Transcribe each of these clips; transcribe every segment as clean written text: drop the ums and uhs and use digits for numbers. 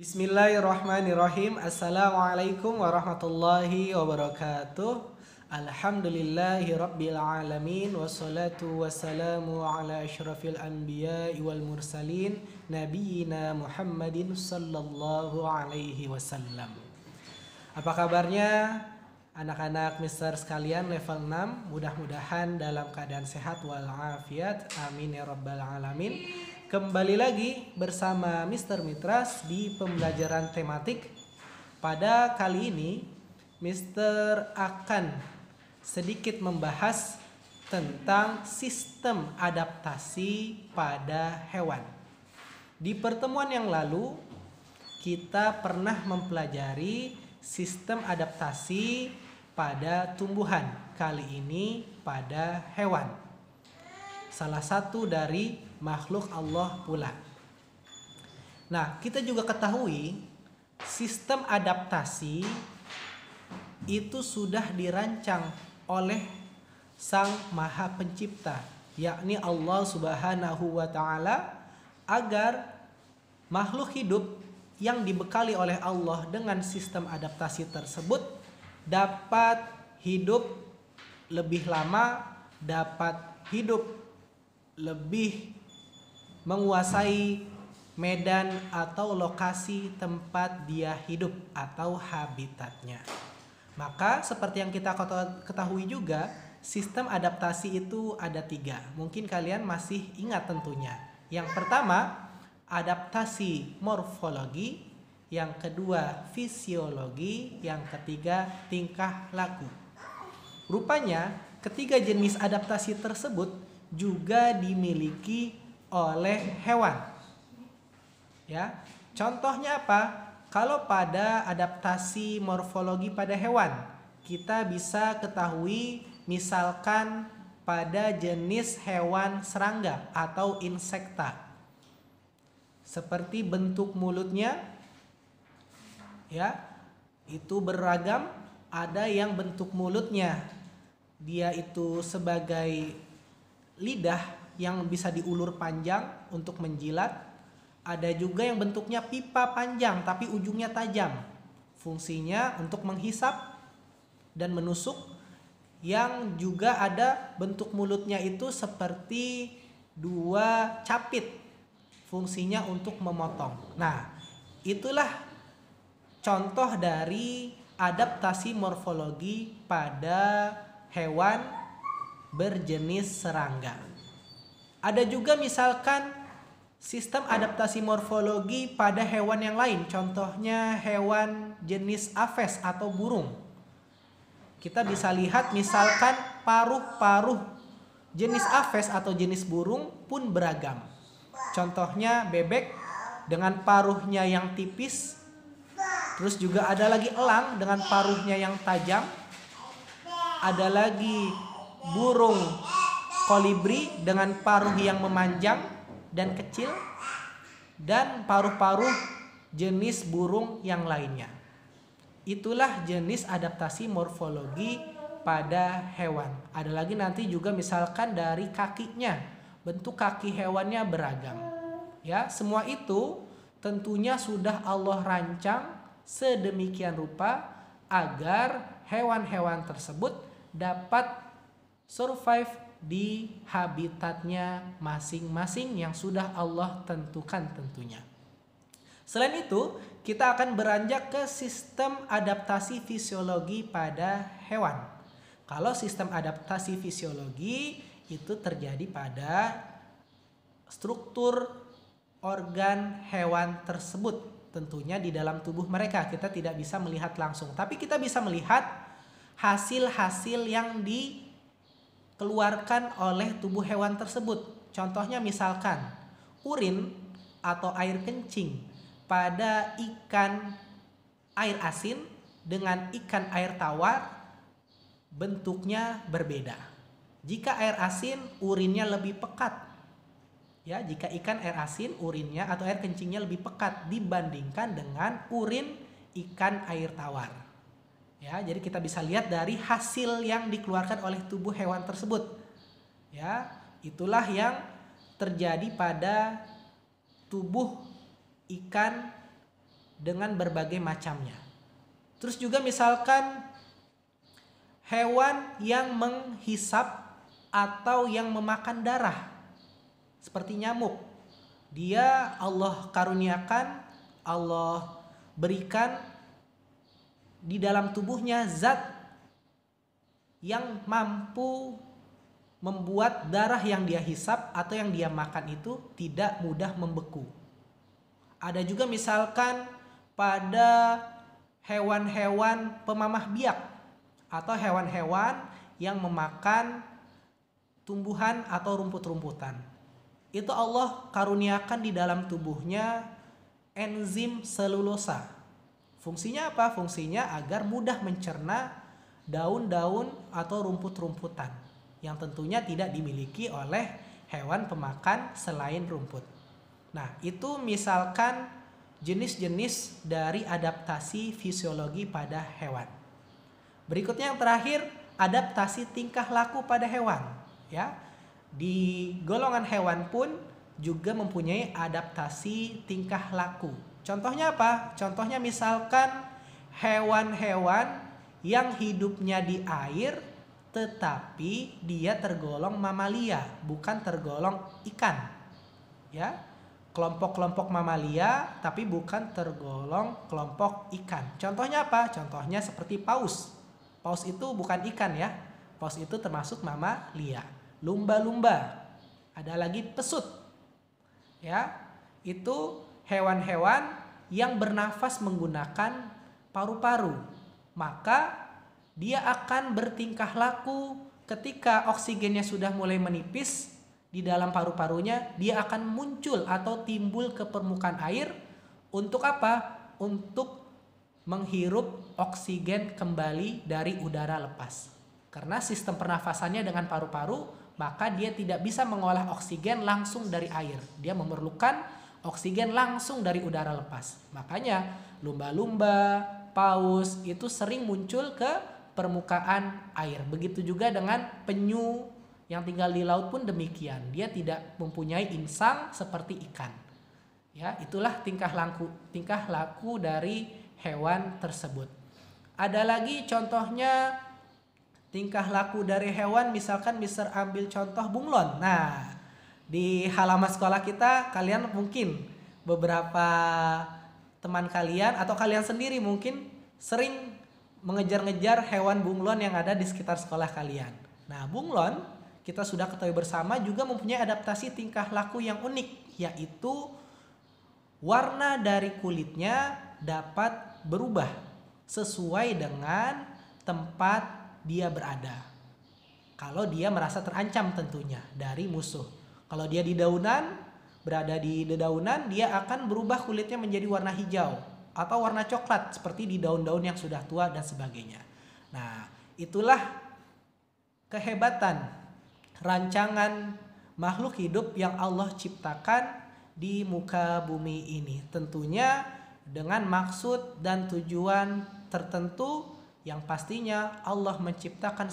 Bismillahirrahmanirrahim. Assalamualaikum warahmatullahi wabarakatuh. Alhamdulillahi rabbil alamin. Wassalatu wassalamu ala asyrafil anbiya wal mursalin Nabiyyina Muhammadin sallallahu alaihi wasallam. Apa kabarnya anak-anak mister sekalian level 6? Mudah-mudahan dalam keadaan sehat walafiat. Amin ya rabbal alamin. Kembali lagi bersama Mr. Mitras di pembelajaran tematik. Pada kali ini Mr. akan sedikit membahas tentang sistem adaptasi pada hewan. Di pertemuan yang lalu kita pernah mempelajari sistem adaptasi pada tumbuhan. Kali ini pada hewan. Salah satu dari makhluk Allah pula. Nah, kita juga ketahui sistem adaptasi itu sudah dirancang oleh Sang Maha Pencipta, yakni Allah Subhanahu wa taala, agar makhluk hidup yang dibekali oleh Allah dengan sistem adaptasi tersebut dapat hidup lebih lama, dapat hidup lebih menguasai medan atau lokasi tempat dia hidup atau habitatnya. Maka seperti yang kita ketahui juga, sistem adaptasi itu ada 3. Mungkin kalian masih ingat tentunya. Yang pertama, adaptasi morfologi. Yang kedua, fisiologi. Yang ketiga, tingkah laku. Rupanya, ketiga jenis adaptasi tersebut juga dimiliki oleh hewan. Ya, contohnya apa? Kalau pada adaptasi morfologi pada hewan, kita bisa ketahui misalkan pada jenis hewan serangga atau insekta. Seperti bentuk mulutnya, ya, itu beragam. Ada yang bentuk mulutnya dia itu sebagai lidah yang bisa diulur panjang untuk menjilat. Ada juga yang bentuknya pipa panjang tapi ujungnya tajam. Fungsinya untuk menghisap dan menusuk. Yang juga ada bentuk mulutnya itu seperti 2 capit. Fungsinya untuk memotong. Nah, itulah contoh dari adaptasi morfologi pada hewan berjenis serangga. Ada juga misalkan sistem adaptasi morfologi pada hewan yang lain. Contohnya hewan jenis aves atau burung. Kita bisa lihat misalkan paruh-paruh jenis aves atau jenis burung pun beragam. Contohnya bebek dengan paruhnya yang tipis. Terus juga ada lagi elang dengan paruhnya yang tajam. Ada lagi burung kolibri dengan paruh yang memanjang dan kecil, dan paruh-paruh jenis burung yang lainnya. Itulah jenis adaptasi morfologi pada hewan. Ada lagi nanti juga misalkan dari kakinya, bentuk kaki hewannya beragam. Ya, semua itu tentunya sudah Allah rancang sedemikian rupa agar hewan-hewan tersebut dapat survive di habitatnya masing-masing yang sudah Allah tentukan tentunya. Selain itu, kita akan beranjak ke sistem adaptasi fisiologi pada hewan. Kalau sistem adaptasi fisiologi itu terjadi pada struktur organ hewan tersebut. Tentunya di dalam tubuh mereka kita tidak bisa melihat langsung, tapi kita bisa melihat hasil-hasil yang dikeluarkan oleh tubuh hewan tersebut. Contohnya misalkan urin atau air kencing pada ikan air asin dengan ikan air tawar bentuknya berbeda. Jika air asin urinnya lebih pekat. Ya, jika ikan air asin urinnya atau air kencingnya lebih pekat dibandingkan dengan urin ikan air tawar. Ya, jadi kita bisa lihat dari hasil yang dikeluarkan oleh tubuh hewan tersebut. Ya, itulah yang terjadi pada tubuh ikan dengan berbagai macamnya. Terus juga misalkan hewan yang menghisap atau yang memakan darah seperti nyamuk. Dia Allah karuniakan, Allah berikan di dalam tubuhnya zat yang mampu membuat darah yang dia hisap atau yang dia makan itu tidak mudah membeku. Ada juga misalkan pada hewan-hewan pemamah biak atau hewan-hewan yang memakan tumbuhan atau rumput-rumputan. Itu Allah karuniakan di dalam tubuhnya enzim selulosa. Fungsinya apa? Fungsinya agar mudah mencerna daun-daun atau rumput-rumputan yang tentunya tidak dimiliki oleh hewan pemakan selain rumput. Nah, itu misalkan jenis-jenis dari adaptasi fisiologi pada hewan. Berikutnya yang terakhir, adaptasi tingkah laku pada hewan. Ya, di golongan hewan pun juga mempunyai adaptasi tingkah laku. Contohnya apa? Contohnya misalkan hewan-hewan yang hidupnya di air tetapi dia tergolong mamalia, bukan tergolong ikan. Ya, kelompok-kelompok mamalia tapi bukan tergolong kelompok ikan. Contohnya apa? Contohnya seperti paus. Paus itu bukan ikan ya. Paus itu termasuk mamalia. Lumba-lumba. Ada lagi pesut. Ya, itu hewan-hewan yang bernafas menggunakan paru-paru. Maka dia akan bertingkah laku ketika oksigennya sudah mulai menipis di dalam paru-parunya, dia akan muncul atau timbul ke permukaan air untuk apa? Untuk menghirup oksigen kembali dari udara lepas. Karena sistem pernafasannya dengan paru-paru, maka dia tidak bisa mengolah oksigen langsung dari air. Dia memerlukan oksigen langsung dari udara lepas. Makanya lumba-lumba, paus itu sering muncul ke permukaan air. Begitu juga dengan penyu yang tinggal di laut pun demikian. Dia tidak mempunyai insang seperti ikan. Ya, itulah tingkah laku dari hewan tersebut. Ada lagi contohnya tingkah laku dari hewan, misalkan bisa ambil contoh bunglon. Nah, di halaman sekolah kita kalian mungkin beberapa teman kalian atau kalian sendiri mungkin sering mengejar-ngejar hewan bunglon yang ada di sekitar sekolah kalian. Nah, bunglon kita sudah ketahui bersama juga mempunyai adaptasi tingkah laku yang unik, yaitu warna dari kulitnya dapat berubah sesuai dengan tempat dia berada. Kalau dia merasa terancam tentunya dari musuh. Kalau dia di daunan, berada di dedaunan, dia akan berubah kulitnya menjadi warna hijau atau warna coklat seperti di daun-daun yang sudah tua dan sebagainya. Nah, itulah kehebatan rancangan makhluk hidup yang Allah ciptakan di muka bumi ini. Tentunya dengan maksud dan tujuan tertentu yang pastinya Allah menciptakan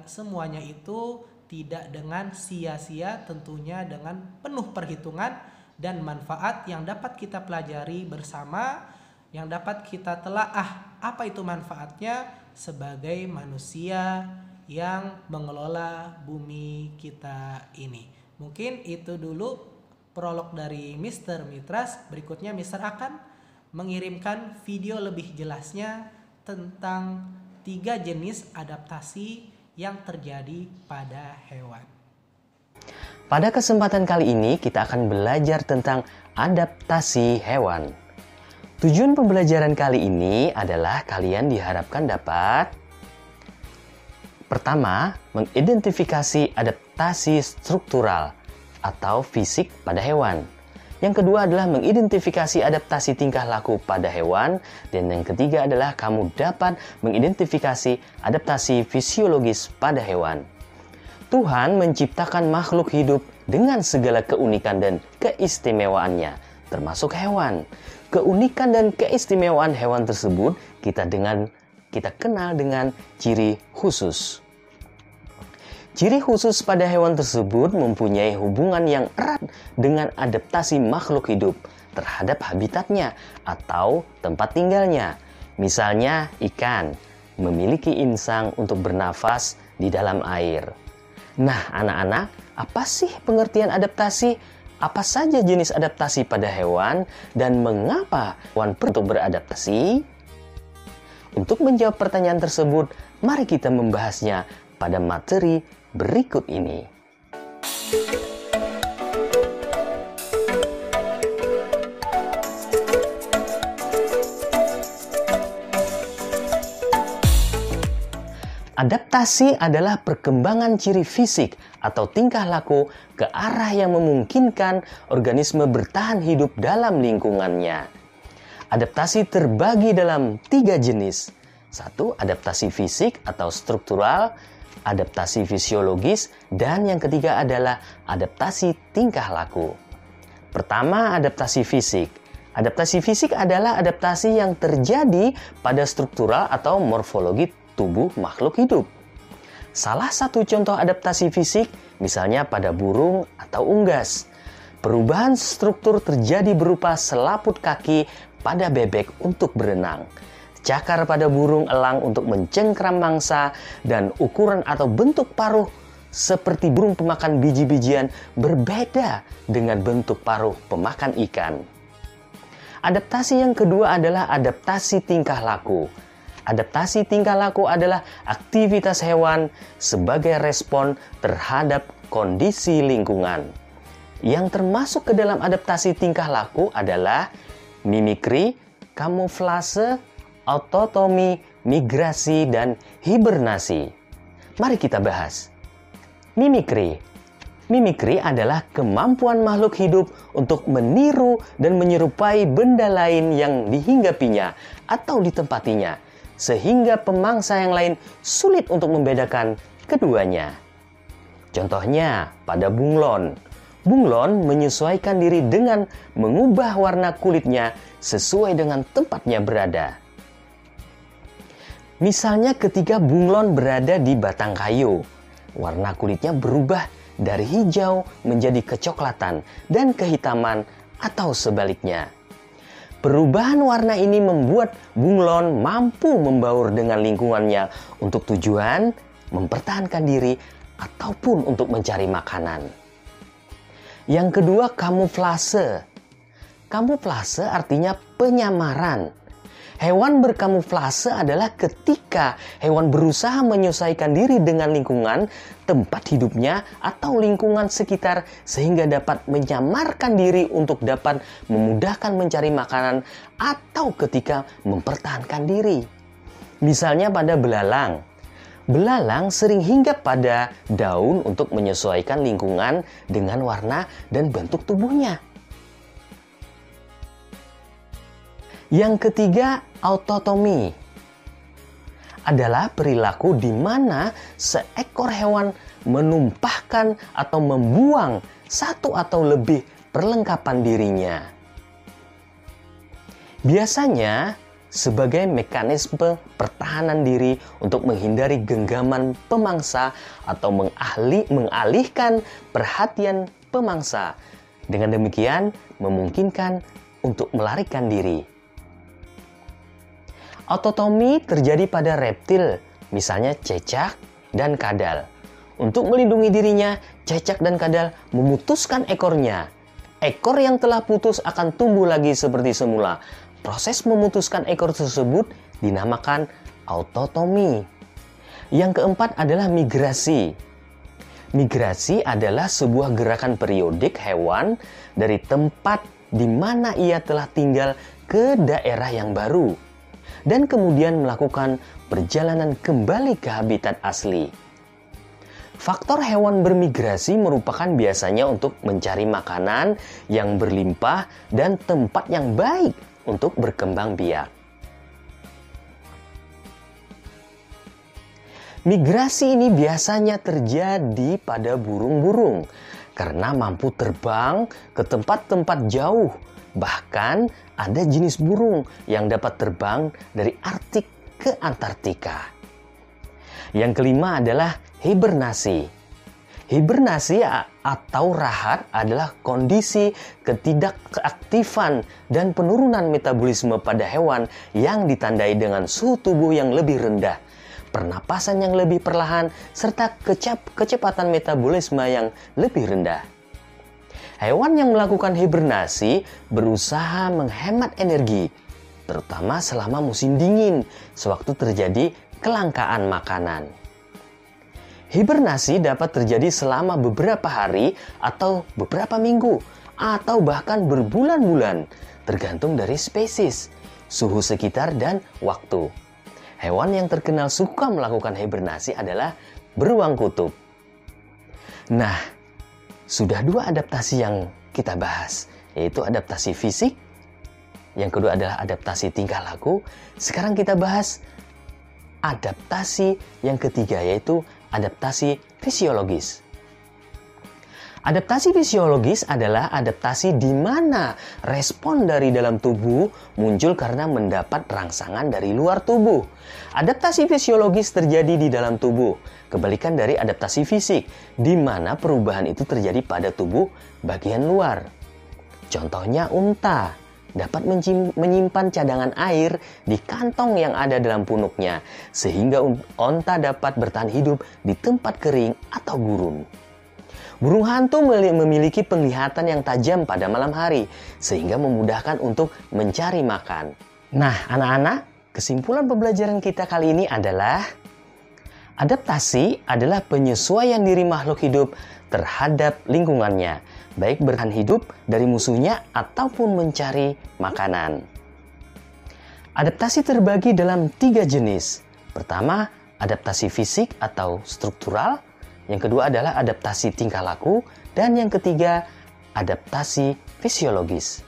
semuanya itu tidak dengan sia-sia, tentunya dengan penuh perhitungan dan manfaat yang dapat kita pelajari bersama, yang dapat kita telaah apa itu manfaatnya sebagai manusia yang mengelola bumi kita ini. Mungkin itu dulu prolog dari Mr. Mitras. Berikutnya Mr. akan mengirimkan video lebih jelasnya tentang 3 jenis adaptasi yang terjadi pada hewan. Pada kesempatan kali ini kita akan belajar tentang adaptasi hewan. Tujuan pembelajaran kali ini adalah kalian diharapkan dapat: pertama, mengidentifikasi adaptasi struktural atau fisik pada hewan. Yang kedua adalah mengidentifikasi adaptasi tingkah laku pada hewan. Dan yang ketiga adalah kamu dapat mengidentifikasi adaptasi fisiologis pada hewan. Tuhan menciptakan makhluk hidup dengan segala keunikan dan keistimewaannya, termasuk hewan. Keunikan dan keistimewaan hewan tersebut kita kenal dengan ciri khusus. Ciri khusus pada hewan tersebut mempunyai hubungan yang erat dengan adaptasi makhluk hidup. terhadap habitatnya atau tempat tinggalnya. Misalnya ikan memiliki insang untuk bernafas di dalam air. Nah, anak-anak, apa sih pengertian adaptasi? Apa saja jenis adaptasi pada hewan dan mengapa hewan perlu beradaptasi? Untuk menjawab pertanyaan tersebut, mari kita membahasnya pada materi berikut ini. Adaptasi adalah perkembangan ciri fisik atau tingkah laku ke arah yang memungkinkan organisme bertahan hidup dalam lingkungannya. Adaptasi terbagi dalam 3 jenis. 1. Adaptasi fisik atau struktural, adaptasi fisiologis, dan yang ketiga adalah adaptasi tingkah laku. Pertama, adaptasi fisik. Adaptasi fisik adalah adaptasi yang terjadi pada struktural atau morfologi tubuh makhluk hidup. Salah satu contoh adaptasi fisik misalnya pada burung atau unggas. Perubahan struktur terjadi berupa selaput kaki pada bebek untuk berenang, cakar pada burung elang untuk mencengkram mangsa, dan ukuran atau bentuk paruh seperti burung pemakan biji-bijian berbeda dengan bentuk paruh pemakan ikan. Adaptasi yang kedua adalah adaptasi tingkah laku. Adaptasi tingkah laku adalah aktivitas hewan sebagai respon terhadap kondisi lingkungan. Yang termasuk ke dalam adaptasi tingkah laku adalah mimikri, kamuflase, autotomi, migrasi, dan hibernasi. Mari kita bahas. Mimikri. Mimikri adalah kemampuan makhluk hidup untuk meniru dan menyerupai benda lain yang dihinggapinya atau ditempatinya, sehingga pemangsa yang lain sulit untuk membedakan keduanya. Contohnya pada bunglon. Bunglon menyesuaikan diri dengan mengubah warna kulitnya sesuai dengan tempatnya berada. Misalnya ketika bunglon berada di batang kayu, warna kulitnya berubah dari hijau menjadi kecoklatan dan kehitaman atau sebaliknya. Perubahan warna ini membuat bunglon mampu membaur dengan lingkungannya untuk tujuan mempertahankan diri ataupun untuk mencari makanan. Yang kedua, kamuflase. Kamuflase artinya penyamaran. Hewan berkamuflase adalah ketika hewan berusaha menyesuaikan diri dengan lingkungan, tempat hidupnya, atau lingkungan sekitar sehingga dapat menyamarkan diri untuk dapat memudahkan mencari makanan atau ketika mempertahankan diri. Misalnya pada belalang. Belalang sering hinggap pada daun untuk menyesuaikan lingkungan dengan warna dan bentuk tubuhnya. Yang ketiga, autotomi adalah perilaku di mana seekor hewan menumpahkan atau membuang satu atau lebih perlengkapan dirinya. Biasanya sebagai mekanisme pertahanan diri untuk menghindari genggaman pemangsa atau mengalihkan perhatian pemangsa. Dengan demikian memungkinkan untuk melarikan diri. Autotomi terjadi pada reptil, misalnya cecak dan kadal. Untuk melindungi dirinya, cecak dan kadal memutuskan ekornya. Ekor yang telah putus akan tumbuh lagi seperti semula. Proses memutuskan ekor tersebut dinamakan autotomi. Yang keempat adalah migrasi. Migrasi adalah sebuah gerakan periodik hewan dari tempat di mana ia telah tinggal ke daerah yang baru, dan kemudian melakukan perjalanan kembali ke habitat asli. Faktor hewan bermigrasi merupakan biasanya untuk mencari makanan yang berlimpah dan tempat yang baik untuk berkembang biak. Migrasi ini biasanya terjadi pada burung-burung karena mampu terbang ke tempat-tempat jauh. Bahkan ada jenis burung yang dapat terbang dari Arktik ke Antartika. Yang kelima adalah hibernasi. Hibernasi atau rahat adalah kondisi ketidakaktifan dan penurunan metabolisme pada hewan yang ditandai dengan suhu tubuh yang lebih rendah, pernapasan yang lebih perlahan, serta kecepatan metabolisme yang lebih rendah. Hewan yang melakukan hibernasi berusaha menghemat energi, terutama selama musim dingin, sewaktu terjadi kelangkaan makanan. Hibernasi dapat terjadi selama beberapa hari atau beberapa minggu, atau bahkan berbulan-bulan, tergantung dari spesies, suhu sekitar, dan waktu. Hewan yang terkenal suka melakukan hibernasi adalah beruang kutub. Nah, sudah 2 adaptasi yang kita bahas, yaitu adaptasi fisik, yang kedua adalah adaptasi tingkah laku. Sekarang kita bahas adaptasi yang ketiga, yaitu adaptasi fisiologis. Adaptasi fisiologis adalah adaptasi di mana respon dari dalam tubuh muncul karena mendapat rangsangan dari luar tubuh. Adaptasi fisiologis terjadi di dalam tubuh, kebalikan dari adaptasi fisik, di mana perubahan itu terjadi pada tubuh bagian luar. Contohnya unta dapat menyimpan cadangan air di kantong yang ada dalam punuknya, sehingga unta dapat bertahan hidup di tempat kering atau gurun. Burung hantu memiliki penglihatan yang tajam pada malam hari, sehingga memudahkan untuk mencari makan. Nah, anak-anak, kesimpulan pembelajaran kita kali ini adalah adaptasi adalah penyesuaian diri makhluk hidup terhadap lingkungannya, baik bertahan hidup dari musuhnya ataupun mencari makanan. Adaptasi terbagi dalam 3 jenis. Pertama, adaptasi fisik atau struktural. Yang kedua adalah adaptasi tingkah laku. Dan yang ketiga, adaptasi fisiologis.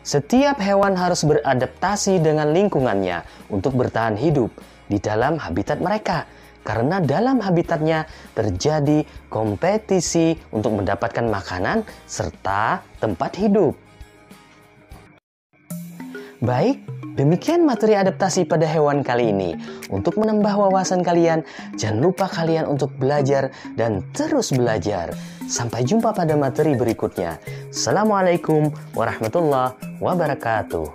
Setiap hewan harus beradaptasi dengan lingkungannya untuk bertahan hidup di dalam habitat mereka. Karena dalam habitatnya terjadi kompetisi untuk mendapatkan makanan serta tempat hidup. Baik, demikian materi adaptasi pada hewan kali ini. Untuk menambah wawasan kalian, jangan lupa kalian untuk belajar dan terus belajar. Sampai jumpa pada materi berikutnya. Assalamualaikum warahmatullahi wabarakatuh.